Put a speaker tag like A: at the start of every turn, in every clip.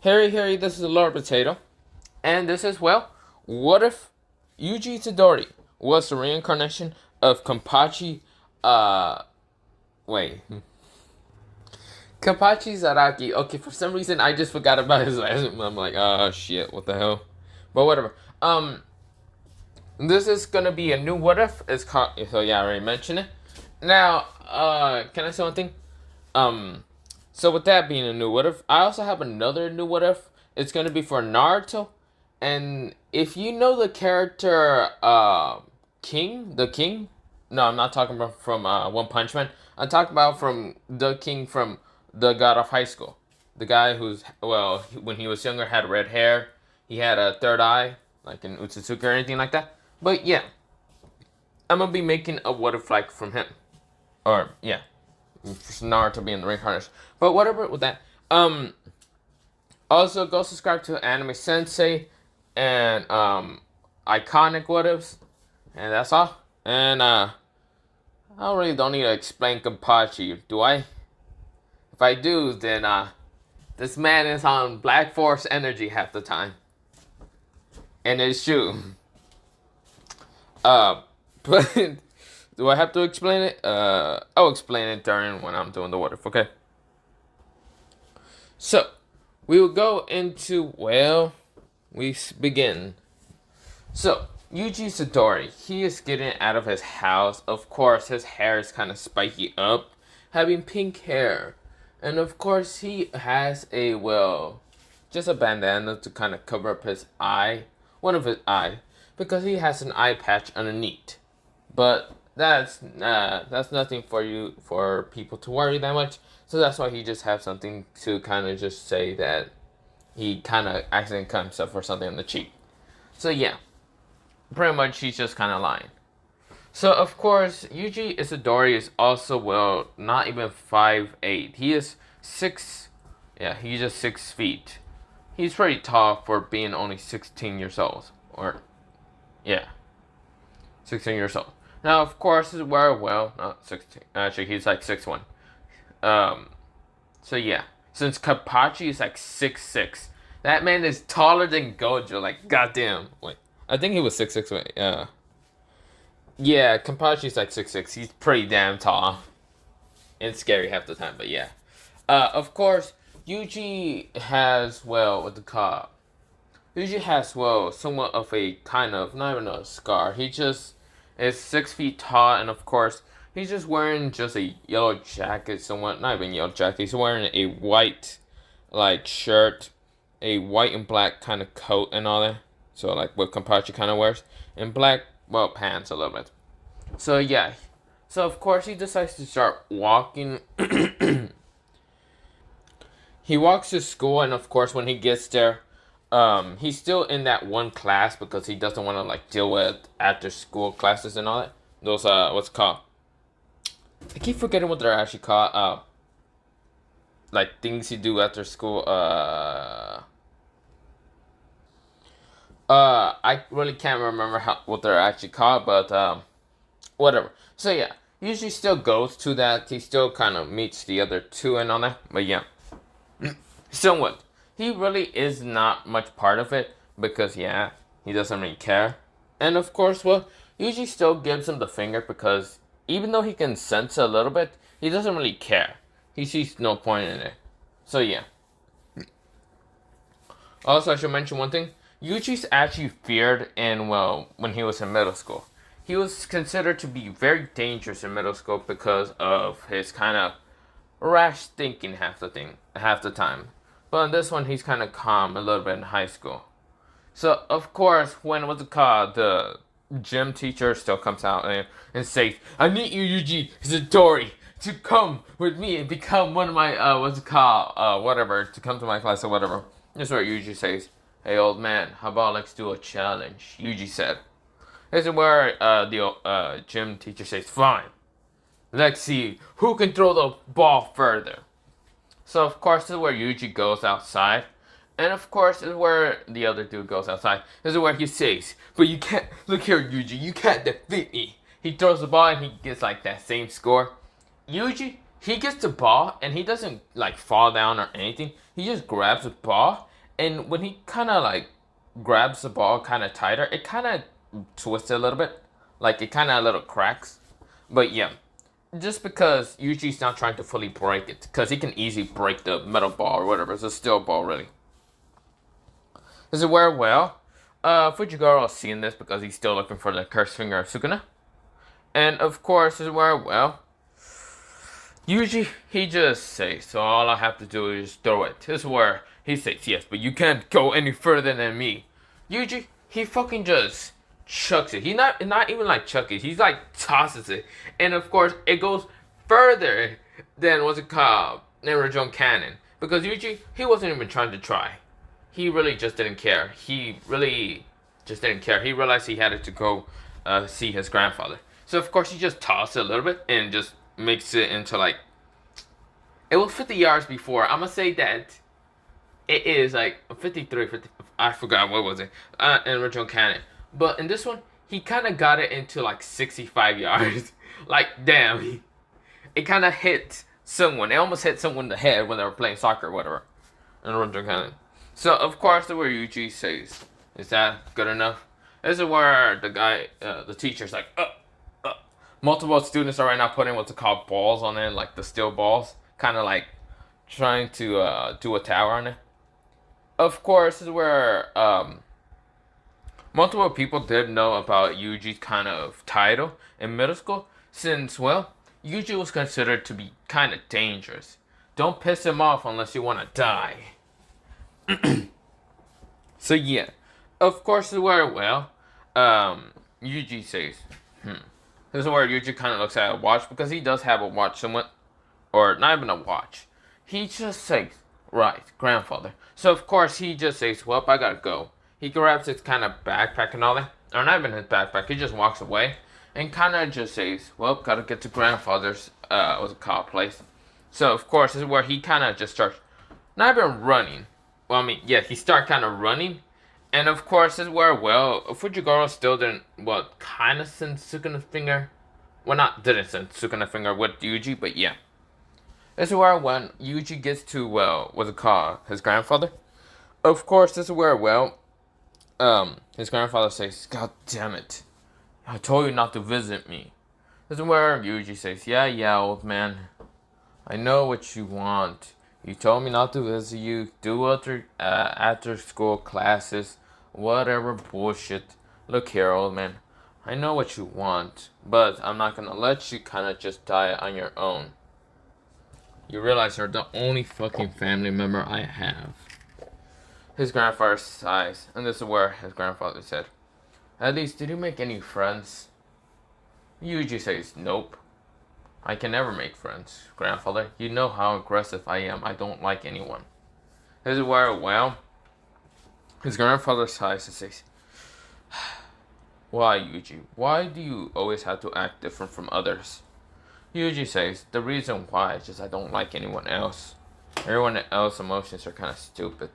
A: Harry, this is Lord Potato. And this is, well, what if Yuji Itadori was the reincarnation of Kenpachi, uh, wait. Kenpachi Zaraki. Okay, for some reason I just forgot about his last name. I'm like, oh shit, what the hell? But whatever. This is gonna be a new what if. It's called, so yeah, I already mentioned it. Now, can I say one thing? Um, so with that being a new what if, I also have another new what if. It's gonna be for Naruto, and if you know the character King, the King. No, I'm not talking about from One Punch Man. I'm talking about from the King from the God of High School. The guy who's, well, when he was younger had red hair. He had a third eye, like in Utsutsuki or anything like that. But yeah, I'm gonna be making a what if like from him, or yeah, Naruto being the reincarnation. But whatever with that. Also go subscribe to Anime Sensei and iconic what ifs, and that's all. And I really don't need to explain Kenpachi, do I? If I do, then this man is on Black Force energy half the time, and it's true. But do I have to explain it? I'll explain it during when I'm doing the what if, okay? So, we will go into, well, we begin. So, Yuji Itadori, he is getting out of his house. Of course, his hair is kind of spiky up, having pink hair. And of course, he has a, well, just a bandana to kind of cover up his eye, one of his eye, because he has an eye patch underneath. But that's nothing for people to worry that much. So that's why he just has something to kind of just say that he kind of accidentally cut himself or something on the cheek. So yeah, pretty much he's just kind of lying. So of course, Yuji Itadori is also, well, not even 5'8". He is 6. Yeah, he's just 6 feet. He's pretty tall for being only 16 years old. Or yeah, 16 years old. Now of course, is where, well, not 16. Actually, he's like 6'1". So yeah, since Kenpachi is like 6'6", that man is taller than Gojo. Like goddamn. Wait, I think he was 6'6". Wait, yeah, Kenpachi's like 6'6". He's pretty damn tall. And scary half the time, but yeah. Of course, Yuji has, well, what to call? Yuji has, well, somewhat of a kind of, not even a scar. He just is 6 feet tall, and of course, he's just wearing just a yellow jacket, somewhat, not even yellow jacket. He's wearing a white, like, shirt, a white and black kind of coat and all that. So, like, what Kenpachi kind of wears. And black, well, pants a little bit. So, yeah. So, of course, he decides to start walking. He walks to school, and of course, when he gets there, he's still in that one class because he doesn't want to, like, deal with after-school classes and all that. Those, what's it called? I keep forgetting what they're actually called. Like, things you do after school, I really can't remember what they're actually called, but, whatever. So, yeah, usually still goes to that. He still kind of meets the other two and all that, but yeah. Somewhat. He really is not much part of it, because, yeah, he doesn't really care. And, of course, well, usually still gives him the finger, because even though he can sense a little bit, he doesn't really care. He sees no point in it. So, yeah. Also, I should mention one thing. Yuji's actually feared in, well, when he was in middle school. He was considered to be very dangerous in middle school because of his kind of rash thinking half the time. But in this one, he's kind of calm a little bit in high school. So, of course, when, what's it called, the gym teacher still comes out and says, I need you, Yuji Itadori, to come with me and become one of my, whatever, to come to my class or whatever. This is what Yuji says. Hey, old man, how about let's do a challenge? Yuji said. This is where the gym teacher says, fine. Let's see who can throw the ball further. So, of course, this is where Yuji goes outside. And, of course, this is where the other dude goes outside. This is where he says, but you can't, look here, Yuji, you can't defeat me. He throws the ball and he gets, like, that same score. Yuji he gets the ball and he doesn't like fall down or anything. He just grabs the ball, and when he kind of like grabs the ball kind of tighter, it kind of twists a little bit, like it kind of a little cracks. But yeah, just because Yuji's not trying to fully break it, because he can easily break the metal ball or whatever. It's a steel ball, really. Does it wear well? Fujiguro is seeing this because he's still looking for the cursed finger of Sukuna. And of course, does it wear well? Yuji, he just says, so all I have to do is throw it. This is where he says, yes, but you can't go any further than me. Yuji, he fucking just chucks it. He not even like chuck it. He's like tosses it. And of course, it goes further than what's it called? Original Cannon. Because Yuji, he wasn't even trying to try. He really just didn't care. He really just didn't care. He realized he had to go see his grandfather. So of course he just tossed it a little bit and just makes it into like, it was 50 yards before. I'm gonna say that it is like 53, 50, I forgot what was it, in original canon. But in this one, he kind of got it into like 65 yards. Like, damn, it kind of hit someone. It almost hit someone in the head when they were playing soccer or whatever in original canon. So of course the word Yuji says, is that good enough? This is where the guy, the teacher's like, multiple students are right now putting what's called balls on it, like the steel balls, kind of like trying to do a tower on it. Of course, this is where multiple people did know about Yuji's kind of title in middle school, since, well, Yuji was considered to be kind of dangerous. Don't piss him off unless you want to die. So yeah, of course, this is where, well, Yuji says, This is where Yuji kind of looks at a watch, because he does have a watch somewhat, or not even a watch. He just says, right, grandfather. So of course he just says, well, I gotta go. He grabs his kind of backpack and all that, or not even his backpack, he just walks away, and kind of just says, well, gotta get to grandfather's, what's it called, place. So of course this is where he kind of just starts, not even running. Well, I mean, yeah, he starts kind of running. And of course, this is where, well, Fujiguro still didn't, well, kind of send Sukuna's finger. Well, not didn't send Sukuna's finger with Yuji, but yeah. This is where when Yuji gets to, well, what's it called, his grandfather. Of course, this is where, well, his grandfather says, God damn it. I told you not to visit me. This is where Yuji says, yeah, old man. I know what you want. You told me not to visit you, do after school classes, whatever bullshit. Look here, old man. I know what you want, but I'm not gonna let you kinda just die on your own. You realize you're the only fucking family member I have. His grandfather sighs, and this is where his grandfather said, at least, did you make any friends? Yuji says, nope. I can never make friends, grandfather. You know how aggressive I am. I don't like anyone. This is where, well, his grandfather sighs and says, why, Yuji? Why do you always have to act different from others? Yuji says, the reason why is just I don't like anyone else. Everyone else's emotions are kind of stupid.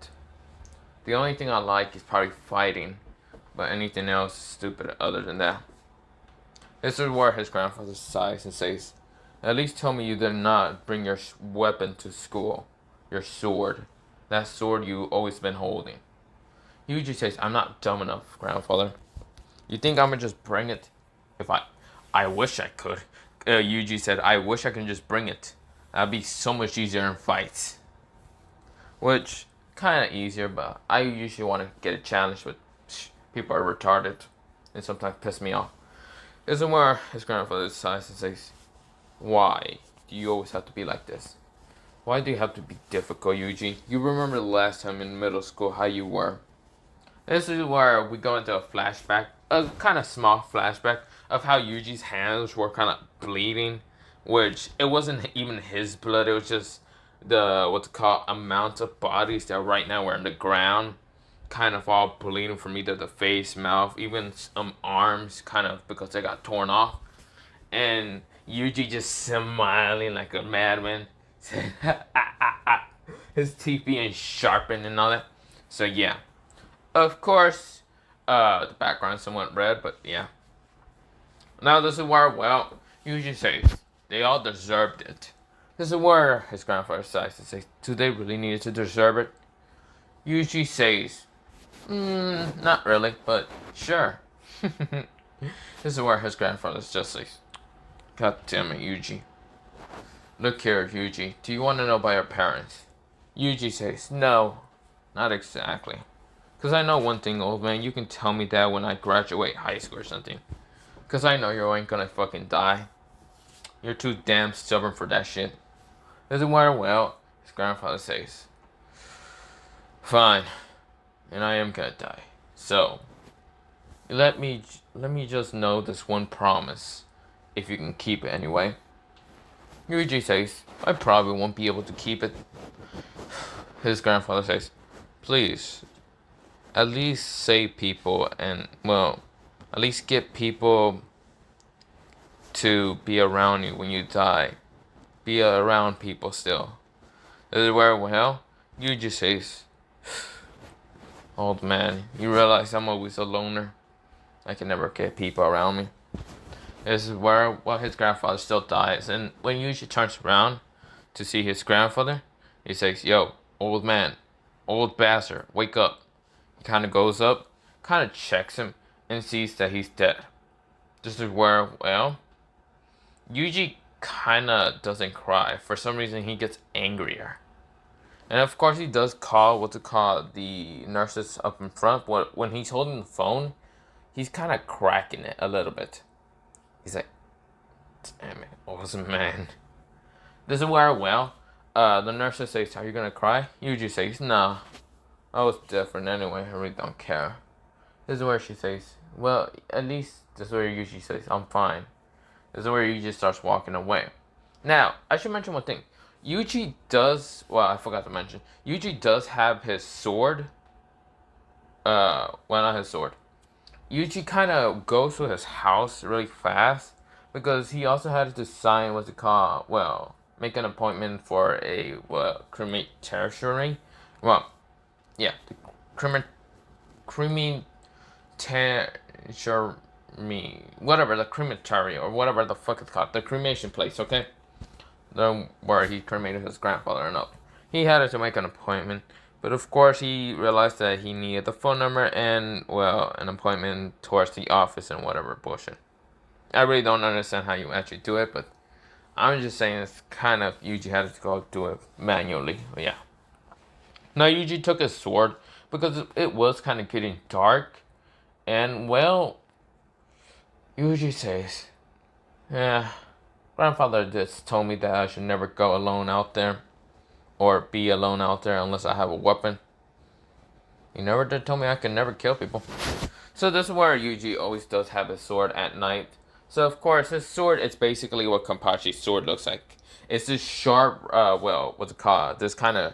A: The only thing I like is probably fighting, but anything else is stupid other than that. This is where his grandfather sighs and says, at least tell me you did not bring your weapon to school. Your sword. That sword you always been holding. Yuji says, I'm not dumb enough, grandfather. You think I'm gonna just bring it? I wish I could. Yuji said, I wish I could just bring it. That'd be so much easier in fights. Which, kinda easier, but I usually want to get a challenge with people are retarded. And sometimes piss me off. This is where his grandfather sighs and says, why do you always have to be like this? Why do you have to be difficult, Yuji? You remember the last time in middle school how you were. This is where we go into a flashback, a kind of small flashback of how Yuji's hands were kind of bleeding, which it wasn't even his blood, it was just the, what's it called, amount of bodies that right now were on the ground, kind of all bleeding from either the face, mouth, even some arms, kind of because they got torn off. And Yuji just smiling like a madman. His teeth being sharpened and all that. So yeah. Of course, the background's somewhat red, but yeah. Now this is where, well, Yuji says, they all deserved it. This is where his grandfather sighs and says, do they really need to deserve it? Yuji says, not really, but sure. This is where his grandfather's just like, God damn it, Yuji. Look here, Yuji, do you want to know about your parents? Yuji says, no, not exactly. Because I know one thing, old man, you can tell me that when I graduate high school or something. Because I know you ain't gonna fucking die. You're too damn stubborn for that shit. Doesn't matter, well, his grandfather says, fine, and I am gonna die. So, let me just know this one promise, if you can keep it anyway. Yuji says, I probably won't be able to keep it. His grandfather says, please, at least save people and, well, at least get people to be around you when you die. Be around people still. This is where, well, Yuji says, old man, you realize I'm always a loner. I can never get people around me. This is where, well, his grandfather still dies. And when Yuji turns around to see his grandfather, he says, yo, old man, old bastard, wake up. He kind of goes up, kind of checks him, and sees that he's dead. This is where, well, Yuji kind of doesn't cry. For some reason, he gets angrier. And of course, he does call the nurses up in front. But when he's holding the phone, he's kind of cracking it a little bit. He's like, damn it, awesome man. This is where, well, the nurses says, are you gonna cry? Yuji says, nah, I was different anyway, I really don't care. This is where she says, well, at least, this is where Yuji says, I'm fine. This is where Yuji starts walking away. Now, I should mention one thing. Yuji does, well, I forgot to mention, Yuji does have his sword. Well, not his sword. Yuji kind of goes to his house really fast because he also had to sign, what's it called? Well, make an appointment for a, well, crematory. Well, yeah, the crematory, whatever, the crematory or whatever the fuck it's called, the cremation place, okay? Where he cremated his grandfather and up. He had to make an appointment, but of course he realized that he needed the phone number and, well, an appointment towards the office and whatever bullshit. I really don't understand how you actually do it, but I'm just saying it's kind of Yuji had to go do it manually. But yeah. Now Yuji took his sword because it was kind of getting dark, and well, Yuji says, yeah, grandfather just told me that I should never go alone out there. Or be alone out there unless I have a weapon. He never did tell me I can never kill people. So this is where Yuji always does have his sword at night. So of course his sword is basically what Kenpachi's sword looks like. It's this sharp, well, what's it called? This kind of,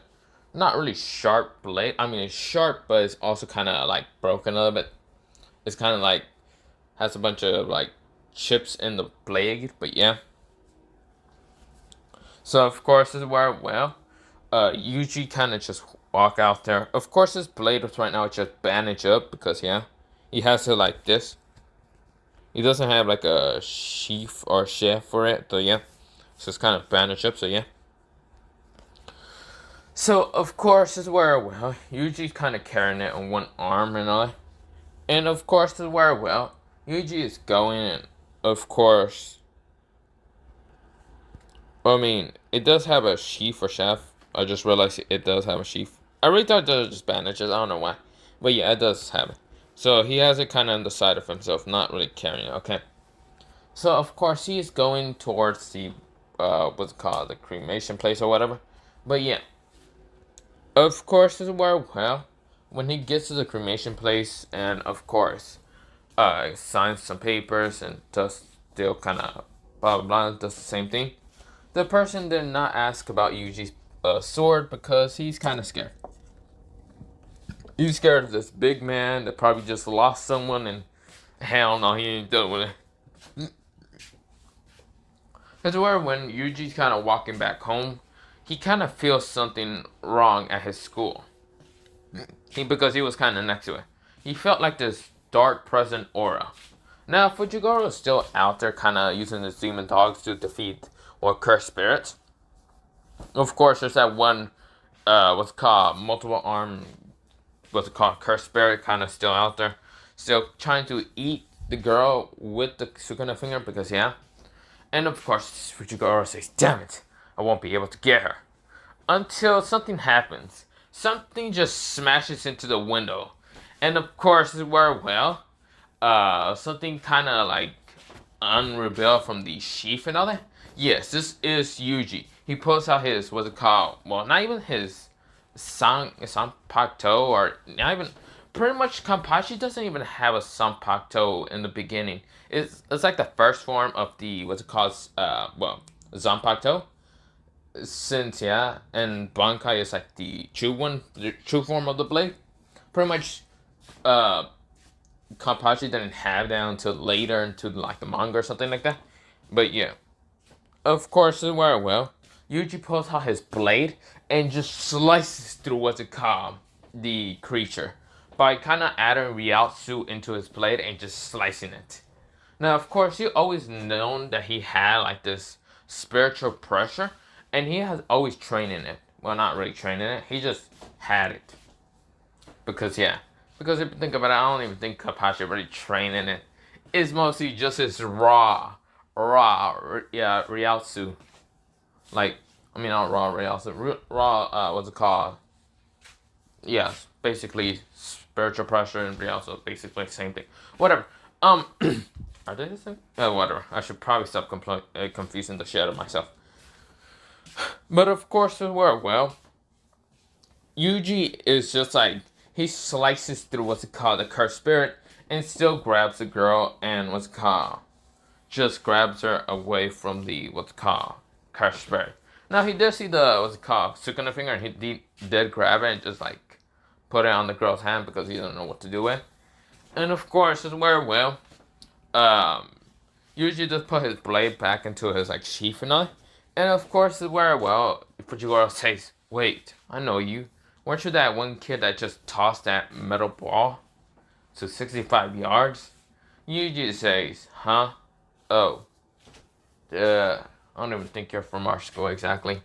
A: not really sharp blade. I mean it's sharp, but it's also kind of like broken a little bit. It's kind of like, has a bunch of like chips in the blade, but yeah. So of course this is where, well, Yuji kind of just walk out there. Of course, his blade right now is just bandaged up because, yeah, he has it like this. He doesn't have like a sheath or sheath for it, so yeah. So it's kind of bandaged up, so yeah. So, of course, this is where, well, Yuji's kind of carrying it on one arm and all. And of course, this is where, well, Yuji is going and, of course, I mean, it does have a sheath or shaft. I just realized it does have a sheath. I really thought it was just bandages. I don't know why. But yeah, it does have it. So he has it kind of on the side of himself, not really carrying it, okay? So, of course, he is going towards the, what's it called, the cremation place or whatever. But yeah. Of course, this is where, well, when he gets to the cremation place and, of course, signs some papers and does still kind of blah, blah, blah, does the same thing. The person did not ask about Yuji's sword because he's kind of scared. He's scared of this big man that probably just lost someone, and hell no, he ain't done with it. It's where when Yuji's kind of walking back home, he kind of feels something wrong at his school. Because he was kind of next to it. He felt like this dark present aura. Now, Fujigoro is still out there kind of using his demon dogs to defeat or curse spirits. Of course, there's that one, what's it called, multiple arm, what's it called, cursed spirit, kind of still out there, still trying to eat the girl with the Sukuna finger because yeah. And of course, Fujigoro says, "Damn it, I won't be able to get her." Until something happens. Something just smashes into the window. And of course, where, well, something kind of like unrevealed from the sheath and all that. Yes, this is Yuji. He pulls out his, what's it called? Well, not even his Sanpakto, or not even, pretty much Kenpachi doesn't even have a Sanpakto in the beginning. It's like the first form of the, what's it called, Zanpakuto. Since, yeah, and Bankai is like the true one, the true form of the blade. Pretty much, Kenpachi didn't have that until later into like the manga or something like that. But yeah, of course, well, Yuji pulls out his blade and just slices through what's it called, the creature, by kind of adding Ryotsu into his blade and just slicing it. Now, of course, he always known that he had like this spiritual pressure, and he has always trained in it. Well, not really trained in it. He just had it. Because yeah, because if you think about it, I don't even think Kenpachi really trained in it. It's mostly just his Ryotsu. Like, I mean, not raw Ryotsu, what's it called? Yeah, basically spiritual pressure and Ryotsu, basically the same thing. Whatever. Are they the same? Whatever. I should probably stop confusing the shit out of myself. But of course, well, Yuji is just like, he slices through what's it called, the cursed spirit, and still grabs the girl and what's it called, just grabs her away from the what's it called, cursed spirit. Now he did see the what's it called, Sukuna finger, and he did grab it and just like put it on the girl's hand because he didn't know what to do with. And of course, as well, Yuji just put his blade back into his like sheath and all. And of course, well, Fujigoro says, "Wait, I know you. Weren't you that one kid that just tossed that metal ball to 65 yards?" Yuji says, "Huh? Oh, I don't even think you're from our school exactly.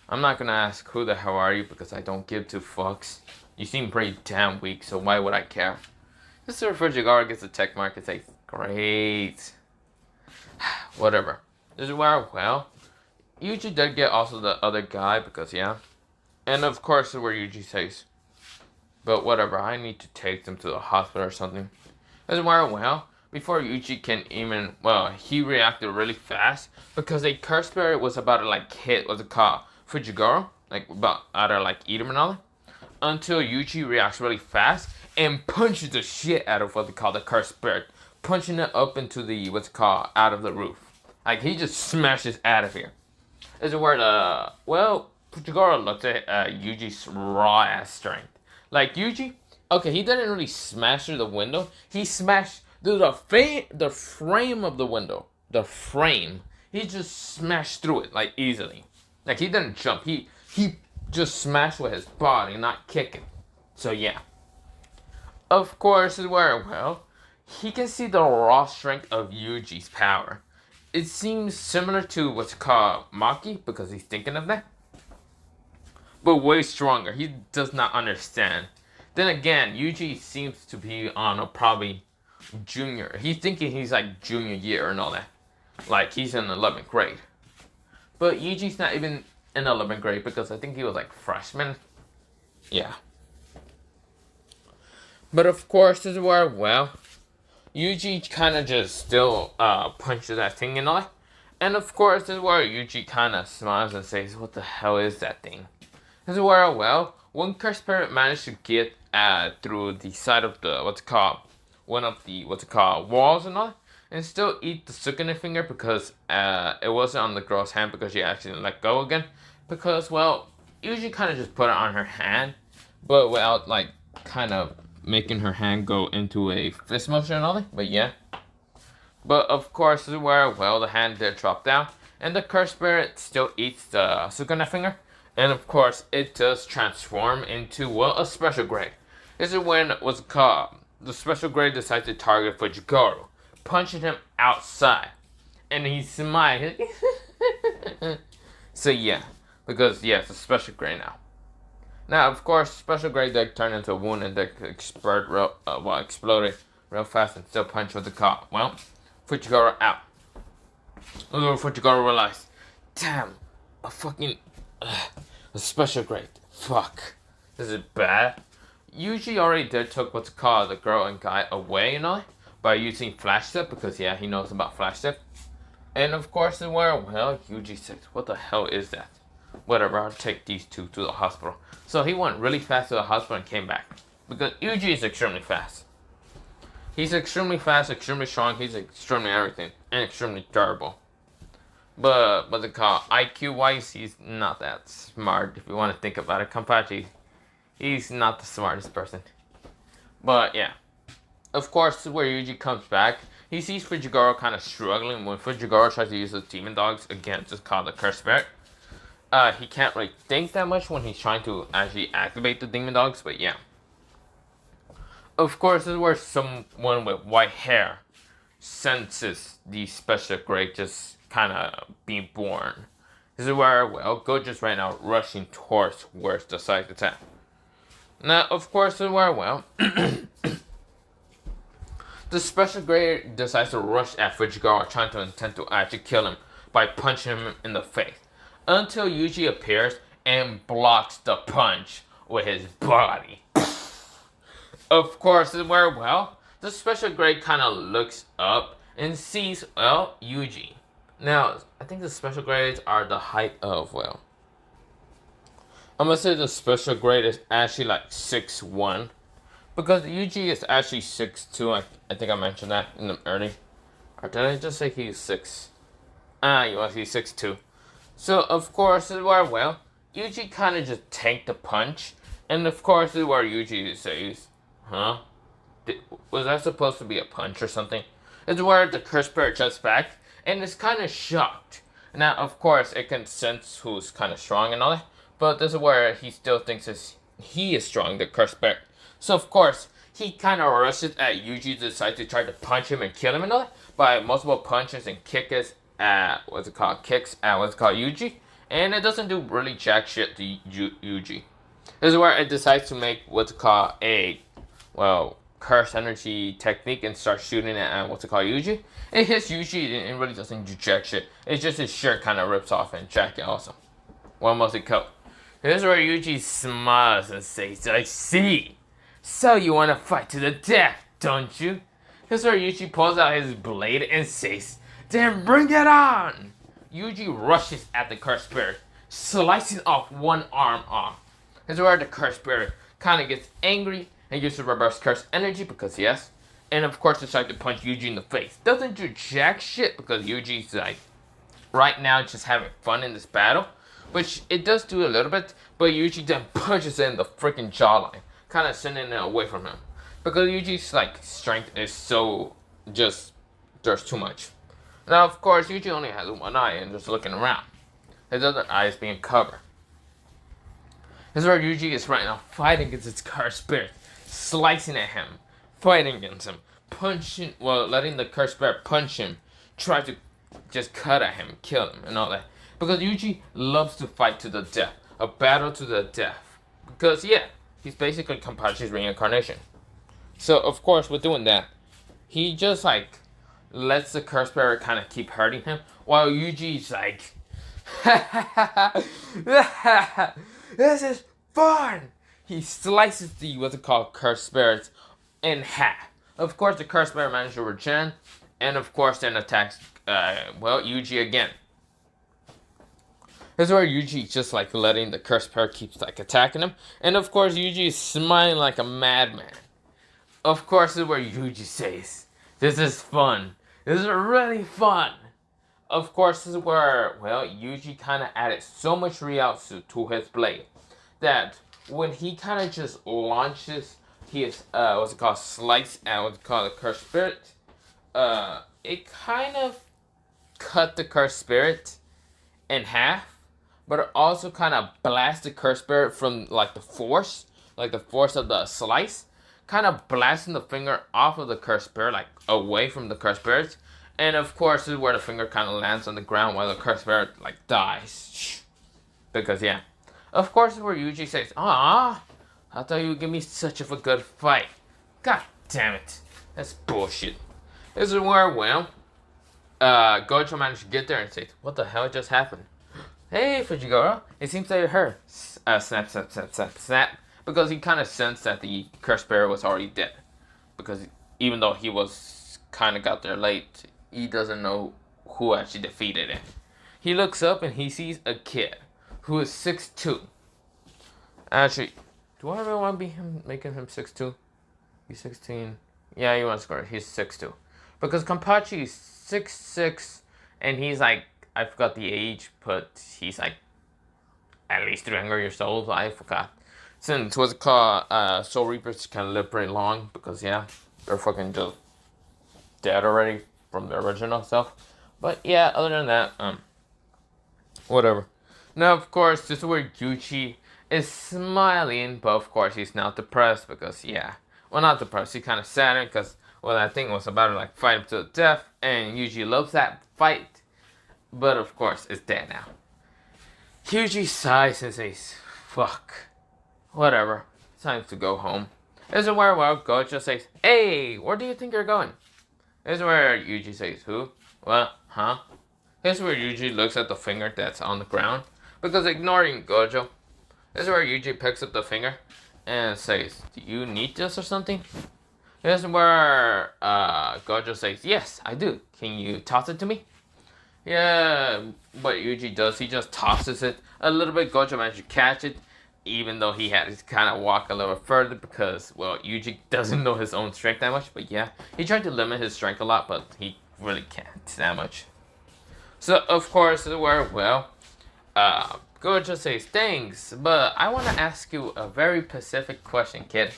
A: I'm not gonna ask who the hell are you because I don't give two fucks. You seem pretty damn weak, so why would I care?" Mr. Fujigoro gets a check mark and says, "Great." Whatever. This is where, well, Yuji did get also the other guy because, yeah. And of course, where Yuji says, "But whatever, I need to take them to the hospital or something." This is where, well, before Yuji can even, well, he reacted really fast because a cursed spirit was about to like hit, what's it called, Fujigoro, like about to like eat him and all that. Until Yuji reacts really fast and punches the shit out of what they call the cursed spirit, punching it up into the, what's it called, out of the roof. Like, he just smashes out of here. This is where the, well, Fujigoro looked at Yuji's raw ass strength. Like, Yuji, okay, he didn't really smash through the window. He smashed through the frame of the window. The frame. He just smashed through it, like, easily. Like, he didn't jump. He just smashed with his body, not kicking. So, yeah. Of course, well, he can see the raw strength of Yuji's power. It seems similar to what's called Maki, because he's thinking of that. But way stronger. He does not understand. Then again, Yuji seems to be on a probably junior. He's thinking he's like junior year and all that. Like, he's in 11th grade. But Yuji's not even in 11th grade because I think he was like freshman. Yeah. But of course, this is where, well, Yuji kind of just still punches that thing and all that. And of course, this is where Yuji kind of smiles and says, "What the hell is that thing?" This is where, well, one cursed spirit managed to get through the side of the, what's it called, one of the, what's it called, walls and all that, and still eat the Sukuna finger because it wasn't on the girl's hand because she actually let go again. Because, well, Yuji kind of just put it on her hand, but without, like, kind of making her hand go into a fist motion and all that. But yeah. But of course, this is where, well, the hand did drop down, and the cursed spirit still eats the Sukuna finger. And of course, it does transform into, well, a special grade. This is when, what's it called, the special grade decides to target Fujigoro, punching him outside. And he smiles. So yeah. Because, yeah, it's a special grade now. Now, of course, special grade deck turned into a wound and deck exploded real fast and still punched with the car. Well, Fujiwara out. Little Fujiwara realized, damn, a fucking a special grade. Fuck, this is bad. Yuji already did took what's called the girl and guy away, by using flash step because yeah, he knows about flash step. And of course, well, Yuji said, what the hell is that? Whatever, I'll take these two to the hospital. So he went really fast to the hospital and came back. Because Yuji is extremely fast. He's extremely fast, extremely strong, he's extremely everything, and extremely durable. But what's it called? IQ wise, he's not that smart if you want to think about it. Kenpachi, he's not the smartest person. But yeah. Of course, where Yuji comes back, he sees Fujiwara kind of struggling when Fujiwara tries to use the demon dogs against what's called the cursed spirit. He can't really think that much when he's trying to actually activate the demon dogs, but yeah. Of course, this is where someone with white hair senses the special grade just kind of being born. This is where, well, Gojo's right now rushing towards where's the side attack. Now, of course, this is where, well, the special grade decides to rush at Fujiwara, trying to intend to actually kill him by punching him in the face. Until Yuji appears and blocks the punch with his body. Of course, where, well, the special grade kind of looks up and sees, well, Yuji. Now, I think the special grades are the height of, well, I'm going to say the special grade is actually like 6'1". Because Yuji is actually 6'2". I think I mentioned that in the early. Or did I just say he's 6? He's 6'2". So, of course, this is where, well, Yuji kind of just tanked the punch. And, of course, this is where Yuji says, huh? Was that supposed to be a punch or something? It's where the cursed spirit jumps back and is kind of shocked. Now, of course, it can sense who's kind of strong and all that. But this is where he still thinks he is strong, the cursed spirit. So, of course, he kind of rushes at Yuji to decide to try to punch him and kill him and all that. By multiple punches and kicks at Yuji, and it doesn't do really jack shit to Yuji. This is where it decides to make what's called a, well, curse energy technique and start shooting at Yuji. It hits Yuji and it really doesn't do jack shit. It's just his shirt kind of rips off and jacket also. Well, mostly coat. This is where Yuji smiles and says, I see. So you want to fight to the death, don't you? This is where Yuji pulls out his blade and says, then bring it on! Yuji rushes at the cursed spirit, slicing off one arm off. This is where the cursed spirit kind of gets angry and uses reverse curse energy because yes. And of course decides to punch Yuji in the face. Doesn't do jack shit because Yuji's like, right now just having fun in this battle. Which it does do a little bit, but Yuji then punches it in the freaking jawline. Kind of sending it away from him. Because Yuji's like strength is so just, there's too much. Now, of course, Yuji only has one eye and just looking around. His other eye is being covered. This is where Yuji is right now fighting against its cursed spirit, slicing at him, fighting against him, punching, well, letting the cursed spirit punch him, try to just cut at him, kill him, and all that. Because Yuji loves to fight to the death, a battle to the death. Because, yeah, he's basically Kenpachi's reincarnation. So, of course, with doing that, he just, like, lets the cursed spirit kind of keep hurting him, while Yuji's like, this is fun! He slices the, what's it called, cursed spirits in half. Of course, the cursed spirit manages to return, and of course, then attacks, Yuji again. This is where Yuji just, like, letting the cursed spirit keeps, like, attacking him, and of course, Yuji is smiling like a madman. Of course, this is where Yuji says, this is fun. This is really fun. Of course, this is where, well, Yuji kind of added so much Ryotsu to his blade that when he kind of just launches his, slice at what's called a cursed spirit, it kind of cut the cursed spirit in half, but it also kind of blasts the cursed spirit from, like, the force of the slice, kind of blasting the finger off of the cursed spirit, like, away from the cursed spirit. And, of course, this is where the finger kind of lands on the ground while the cursed spirit, like, dies. Because, yeah. Of course, where Yuji says, "Ah, I thought you would give me such of a good fight. God damn it. That's bullshit." This is where, well, Gojo managed to get there and say, "What the hell just happened?" "Hey, Fujigoro, it seems that you're her." Snap, snap, snap, snap, snap. Because he kind of sensed that the cursed bear was already dead. Because even though he was kind of got there late, he doesn't know who actually defeated him. He looks up and he sees a kid who is 6'2". Actually, do I really want to be him, making him 6'2"? He's 16. Yeah, he wants to score. He's 6'2". Because Kenpachi is 6'6", and he's like, I forgot the age, but he's like at least 300 years old. I forgot. Since what's it called, Soul Reapers can live pretty long because, yeah, they're fucking just dead already from the original stuff. But yeah, other than that, whatever. Now, of course, this is where Yuji is smiling, but of course he's now depressed because, yeah, well, not depressed, he's kind of saddened because, well, that thing was about to like fight him to the death, and Yuji loves that fight, but of course it's dead now. Yuji sighs and says, "Fuck, whatever, it's time to go home." This is where, well, Gojo says, "Hey, where do you think you're going?" This is where Yuji says, "Who? What? Huh?" This is where Yuji looks at the finger that's on the ground, because ignoring Gojo. This is where Yuji picks up the finger and says, "Do you need this or something?" This is where Gojo says, "Yes, I do. Can you toss it to me?" Yeah, what Yuji does, he just tosses it a little bit. Gojo managed to catch it, even though he had to kind of walk a little further because, well, Yuji doesn't know his own strength that much. But yeah, he tried to limit his strength a lot, but he really can't that much. So, of course, well, Gojo says, "Thanks, but I want to ask you a very specific question, kid."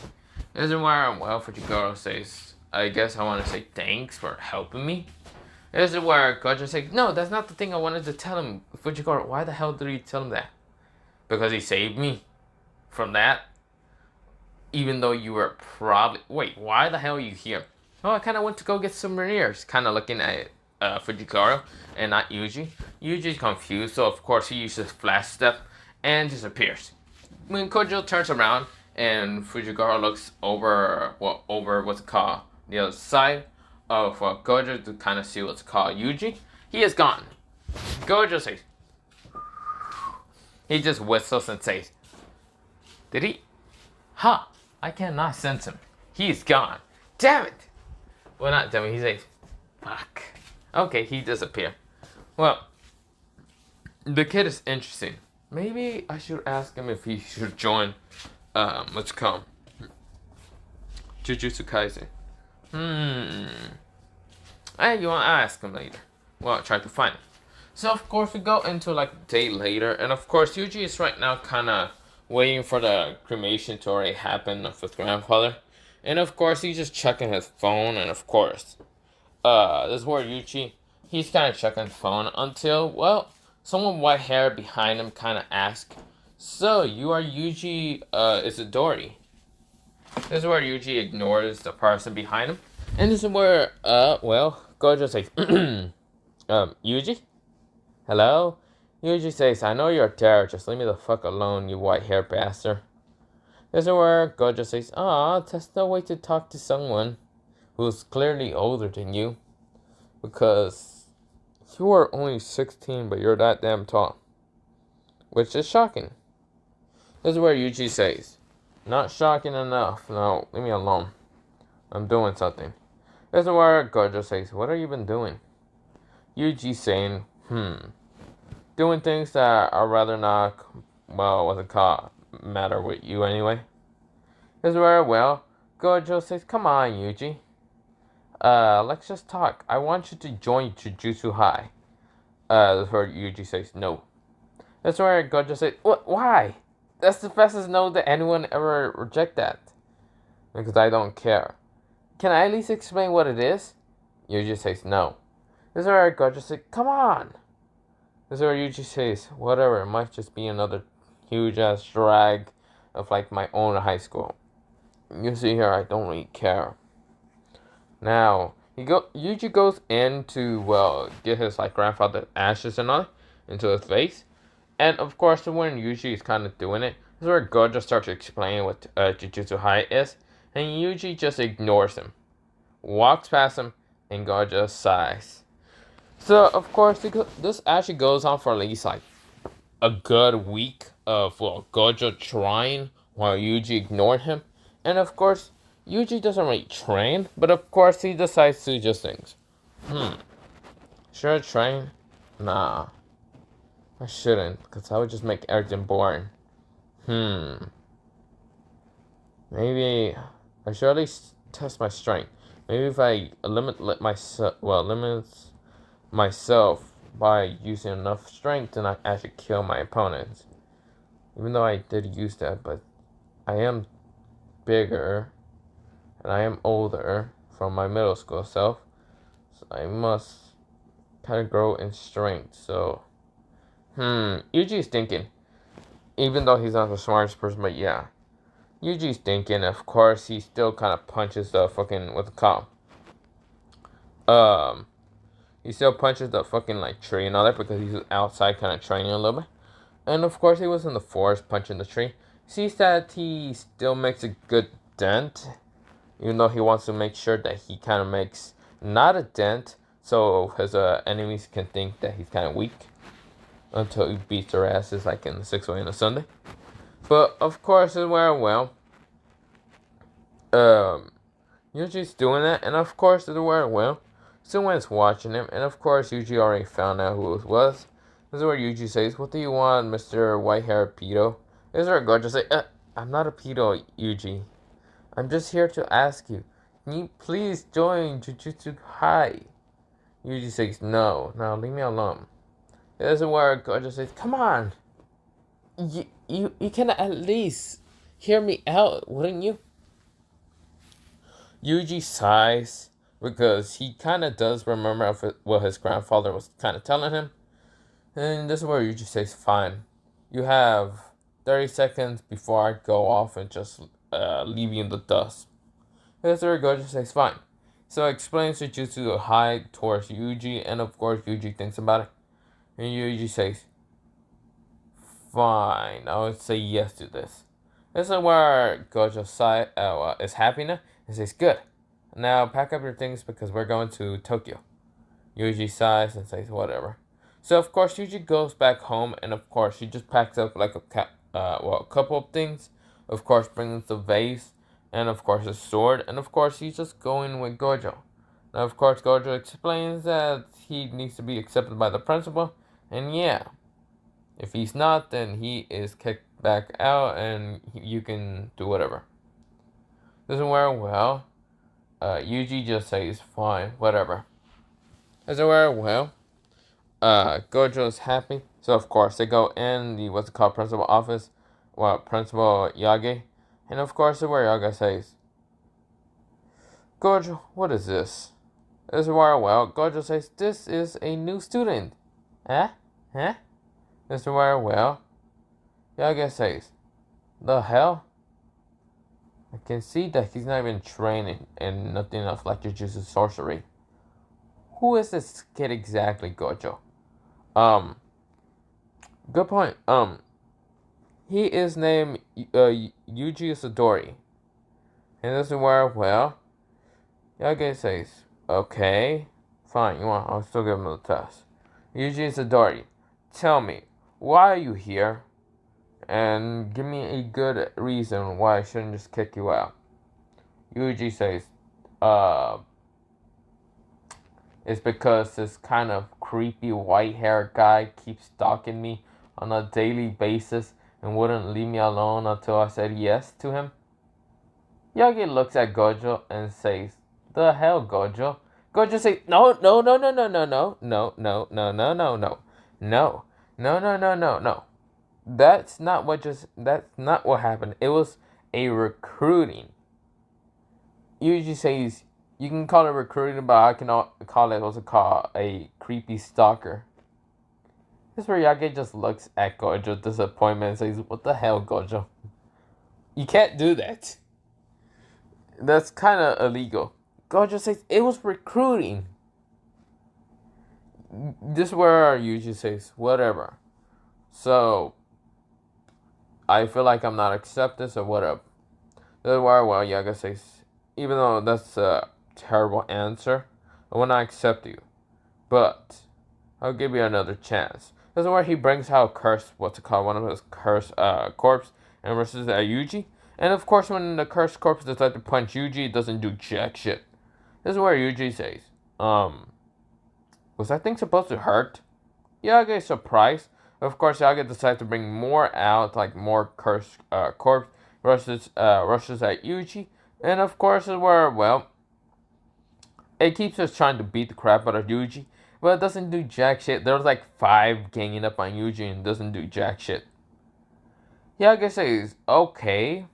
A: This is where, well, Fujigoro says, "I guess I want to say thanks for helping me." This is where Gojo says, "No, that's not the thing I wanted to tell him." Fujigoro, why the hell did you tell him that? Because he saved me from that? Even though you were probably... Wait, why the hell are you here? "Oh, I kind of went to go get souvenirs." Kind of looking at Fujigoro and not Yuji. Yuji's confused, so of course he uses Flash Step and disappears. When Gojo turns around and Fujigoro looks over, well, over what's it called, the other side of Gojo to kind of see what's called Yuji, he is gone. Gojo says, he just whistles and says, "Did he? Ha! Huh, I cannot sense him. He's gone. Damn it!" Well, not damn it, he says, "Fuck." Okay, he disappeared. Well, the kid is interesting. Maybe I should ask him if he should join, what's it called? Jujutsu Kaisen. Hey, you want to ask him later? Well, I'll try to find him. So, of course, we go into, like, a day later. And, of course, Yuji is right now kind of waiting for the cremation to already happen of his grandfather. And, of course, he's just checking his phone. And, of course, this is where Yuji, he's kind of checking his phone until, well, someone with white hair behind him kind of asks, "So, you are Yuji, Itadori?" This is where Yuji ignores the person behind him. And this is where, well, Gojo says, "Yuji? Hello?" Yuji says, "I know you're there, just leave me the fuck alone, you white-haired bastard." This is where Gojo says, "Aw, that's no way to talk to someone who's clearly older than you. Because you are only 16, but you're that damn tall." Which is shocking. This is where Yuji says, "Not shocking enough. No, leave me alone. I'm doing something." This is where Gojo says, "What have you been doing?" Yuji saying, "Doing things that are rather not, well, what's it called, matter with you anyway." This is where, well, Gojo says, "Come on, Yuji. Let's just talk. I want you to join Jujutsu High." This is where Yuji says, "No." That's where Gojo says, "What? Why? That's the fastest no that anyone ever reject that." "Because I don't care." "Can I at least explain what it is?" Yuji says, "No." This is where Gojo says, "Come on." This is where Yuji says, "Whatever, it might just be another huge ass drag of like my own high school. You see here, I don't really care." Now, Yuji goes in to, well, get his like grandfather's ashes and all into his face. And of course, when Yuji is kind of doing it, this is where Gojo starts explaining what Jujutsu High is, and Yuji just ignores him, walks past him, and Gojo sighs. So of course, this actually goes on for at least like a good week of Gojo trying while Yuji ignored him, and of course, Yuji doesn't really train, but of course he decides to just think, should I train? Nah, I shouldn't, because I would just make everything boring. Maybe I should at least test my strength. Maybe if I limit myself by using enough strength, then I actually kill my opponents. Even though I did use that, but I am bigger and I am older from my middle school self, so I must kind of grow in strength. So, Yuji's thinking, even though he's not the smartest person, but yeah. Yuji's thinking, of course, he still kind of punches the fucking, what's it called? He still punches the fucking, like, tree and all that because he's outside kind of training a little bit. And of course, he was in the forest punching the tree. Sees that he still makes a good dent, even though he wants to make sure that he kind of makes not a dent, so his enemies can think that he's kind of weak until he beats their asses, like in the 6-way on a Sunday. But of course, as well, Yuji's doing that, and of course, as well, someone's watching him, and of course, Yuji already found out who it was. This is where Yuji says, "What do you want, Mr. White-haired pedo?" This is where Gojo says, "I'm not a pedo, Yuji. I'm just here to ask you, can you please join Jujutsu High?" Yuji says, "No, leave me alone." This is where Gojo says, "Come on, you can at least hear me out, wouldn't you?" Yuji sighs because he kind of does remember what his grandfather was kind of telling him. And this is where Yuji says, "Fine, you have 30 seconds before I go off and just leave you in the dust." This is where Gojo says, "Fine." So explains Jujutsu High towards Yuji, and of course Yuji thinks about it. And Yuji says, "Fine, I would say yes to this." This is where Gojo is happy now and says, "Good. Now pack up your things because we're going to Tokyo." Yuji sighs and says, "Whatever." So of course Yuji goes back home, and of course he just packs up like a couple of things. Of course brings the vase, and of course a sword, and of course he's just going with Gojo. Now of course Gojo explains that he needs to be accepted by the principal, and yeah, if he's not, then he is kicked back out, and you can do whatever. Doesn't wear well. Yuji just says, "Fine, whatever." Doesn't wear well. Gojo is happy, so of course they go in the what's it called principal office, Principal Yage, and of course where Yage says, "Gojo, what is this?" This is where Gojo says, "This is a new student." Huh? This is where Yage says, "The hell?" I can see that he's not even trained in nothing else like Jujutsu sorcery. Who is this kid exactly, Gojo? Good point. He is named Yuji Itadori. And this is where, Yage says, "Okay, fine, I'll still give him the test." Yuji Itadori, tell me, why are you here? And give me a good reason why I shouldn't just kick you out. Yuji says, it's because this kind of creepy white-haired guy keeps stalking me on a daily basis and wouldn't leave me alone until I said yes to him. Yagi looks at Gojo and says, "The hell, Gojo?" Gojo says, No. That's not what happened. It was a recruiting. Yuji says, you can call it recruiting, but I can call it a creepy stalker. This is where Yage just looks at Gojo disappointment and says, "What the hell, Gojo? You can't do that. That's kind of illegal." Gojo says, "It was recruiting." This is where Yuji says, "Whatever. So I feel like I'm not accepted, so what up? That's why, well, Yaga says, even though that's a terrible answer, I will not accept you. But I'll give you another chance. This is where he brings out cursed, what's it called, one of his cursed corpse, and versus Yuji. And of course, when the cursed corpse decides to punch Yuji, it doesn't do jack shit. This is where Yuji says, was that thing supposed to hurt? Yaga is surprised. Of course, Yaga decides to bring more out, like more cursed corpse, rushes at Yuji. And of course, is where, well, it keeps us trying to beat the crap out of Yuji, but it doesn't do jack shit. There's like 5 ganging up on Yuji and doesn't do jack shit. Yaga says, okay,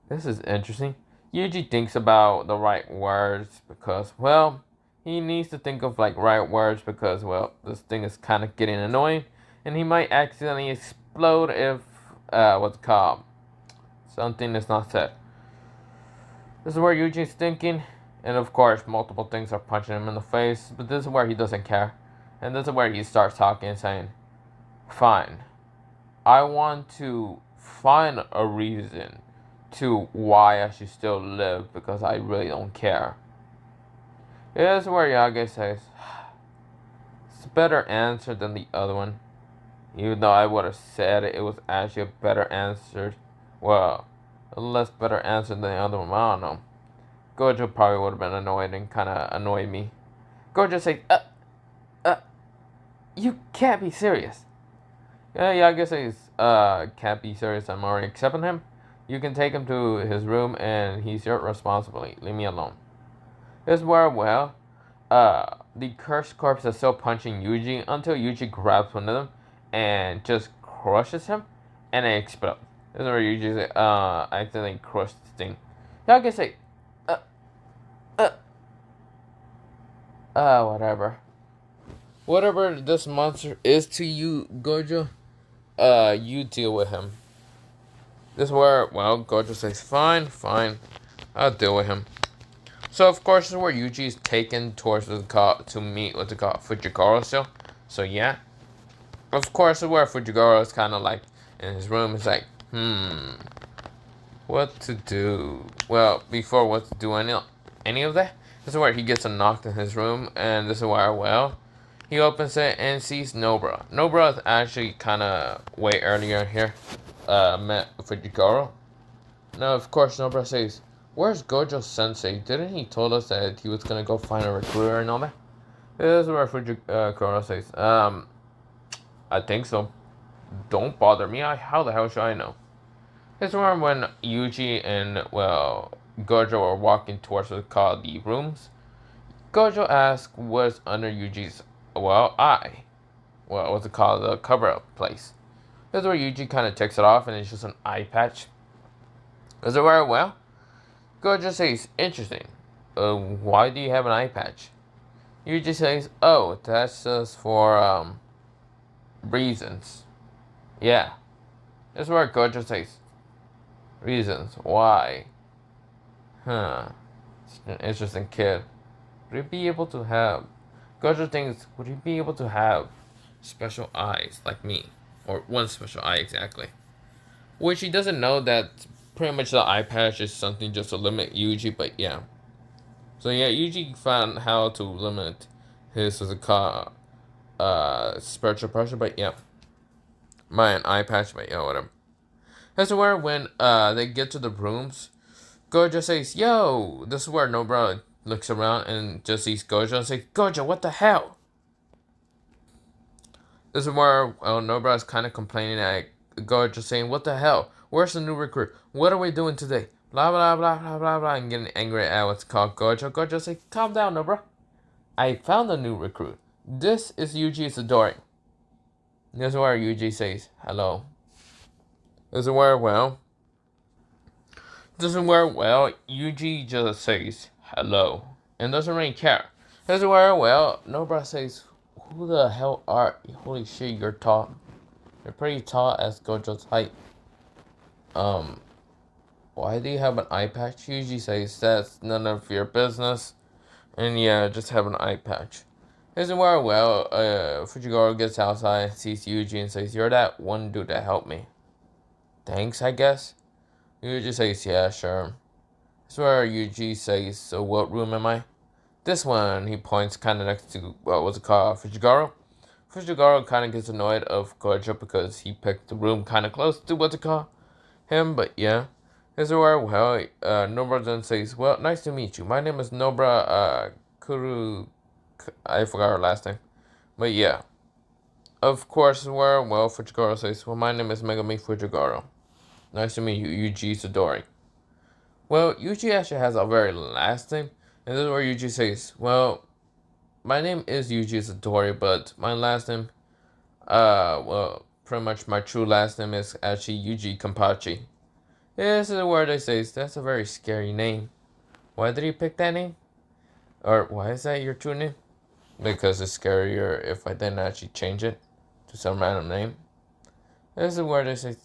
A: this is interesting. Yuji thinks about the right words because, well, he needs to think of like right words because, well, this thing is kind of getting annoying, and he might accidentally explode if what's it called, something is not said. This is where Yuji's thinking, and of course, multiple things are punching him in the face, but this is where he doesn't care, and this is where he starts talking and saying, "Fine, I want to find a reason to why I should still live because I really don't care." This is where Yage says, it's a better answer than the other one. Even though I would have said it was actually a better answer. Well, a less better answer than the other one. I don't know. Gojo probably would have been annoyed and kind of annoyed me. Gojo says, you can't be serious. Yeah, I guess he's, can't be serious. I'm already accepting him. You can take him to his room and he's your responsibility. Leave me alone. This is where, well, the cursed corpse is still punching Yuji until Yuji grabs one of them and just crushes him and it explodes. This is where Yuji accidentally crushed the thing. Yeah, I guess say, whatever. Whatever this monster is to you, Gojo, you deal with him. This is where, well, Gojo says, fine, I'll deal with him. So, of course, this is where Yuji is taken towards the to meet with the Fujigoro still. So, yeah. Of course, this is where Fujigoro is kind of like, in his room, is like, what to do? Well, before what to do any of that, this is where he gets a knock in his room, and this is where, well, he opens it and sees Nobara. Nobara is actually kind of way earlier here, met Fujigoro. Now, of course, Nobara says, where's Gojo Sensei? Didn't he told us that he was gonna go find a recruiter and all that? This is where Fujigoro says, I think so. Don't bother me. How the hell should I know? This is where when Yuji and, well, Gojo are walking towards what's called the rooms, Gojo asks what's under Yuji's, well, eye. Well, what's it called? The cover-up place. This is where Yuji kind of takes it off and it's just an eye patch. Is it where, well, Gojo says, interesting. Why do you have an eye patch? Yuji says, oh, that's just for, reasons. Yeah. This is where Gojo says, reasons. Why? It's an interesting kid. Would he be able to have... Gojo thinks, would he be able to have special eyes like me? Or one special eye, exactly. Which he doesn't know that pretty much the eye patch is something just to limit Yuji, but yeah. So yeah, Yuji found how to limit his, what's it called, spiritual pressure, but yeah. My eye patch, but yeah, whatever. That's where when they get to the rooms, Gojo says, yo, this is where Nobara looks around and just sees Gojo and says, Gojo, what the hell? This is where Nobara is kind of complaining at Gojo saying, what the hell? Where's the new recruit? What are we doing today? Blah, blah, blah, blah, blah, blah, and getting angry at what's called Gojo. Gojo says, calm down, Nobara. I found a new recruit. This is Yuji Itadori. This is where Yuji says, hello. This is where, well, Yuji just says hello and doesn't really care. This is where, well, Nobara says, who the hell are you? Holy shit, you're tall. You're pretty tall as Gojo's height. Why do you have an eye patch? Yuji says that's none of your business. And yeah, just have an eye patch. Isn't where well, Fujigoro gets outside, sees Yuji, and says, "You're that one dude that helped me." Thanks, I guess. Yuji says, "Yeah, sure." That's where Yuji says, "So what room am I?" This one, he points kind of next to, what was it called, Fujigoro. Fujigoro kind of gets annoyed of Gojo because he picked the room kind of close to what's it called, him, but yeah. Is where, well, Nobra then says, "Well, nice to meet you. My name is Nobra, Kuru, I forgot her last name. But yeah. Of course, where, well, Fujigoro says, "Well, my name is Megami Fujigoro. Nice to meet you, Yuji Sadori." Well, Yuji actually has a very last name, and this is where Yuji says, "Well, my name is Yuji Satori, but my last name, well, pretty much my true last name is actually Yuji Kenpachi." This is where they say, "That's a very scary name. Why did you pick that name? Or why is that your true name?" "Because it's scarier if I didn't actually change it to some random name." This is where they say,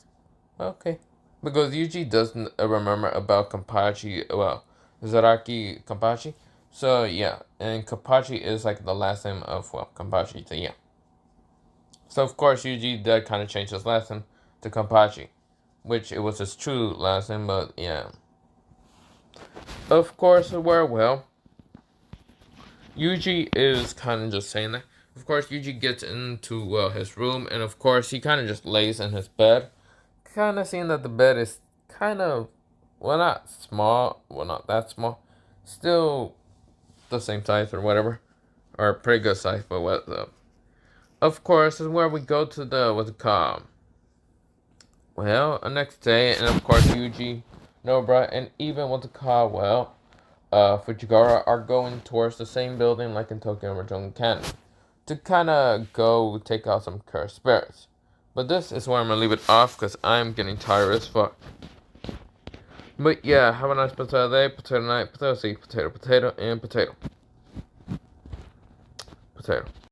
A: "Okay." Because Yuji doesn't remember about Kenpachi, well, Zaraki Kenpachi. So yeah, and Kenpachi is like the last name of, well, Kenpachi, so yeah. So of course Yuji did kind of change his last name to Kenpachi, which it was his true last name, but yeah. Of course, where, well, Yuji is kind of just saying that. Of course, Yuji gets into, well, his room, and of course he kind of just lays in his bed, kind of seeing that the bed is kind of, well, not small, well, not that small, still the same size or whatever, or pretty good size, but what up. Of course, is where we go to the, what's it called? Well, the next day, and of course, Yuji, Nobra, and even what's it called? Well, Fujiwara are going towards the same building like in Tokyo Original Canon to kind of go take out some cursed spirits. But this is where I'm gonna leave it off because I'm getting tired as fuck. But yeah, have a nice potato day, potato night, potato seed, potato, potato, and potato. Potato.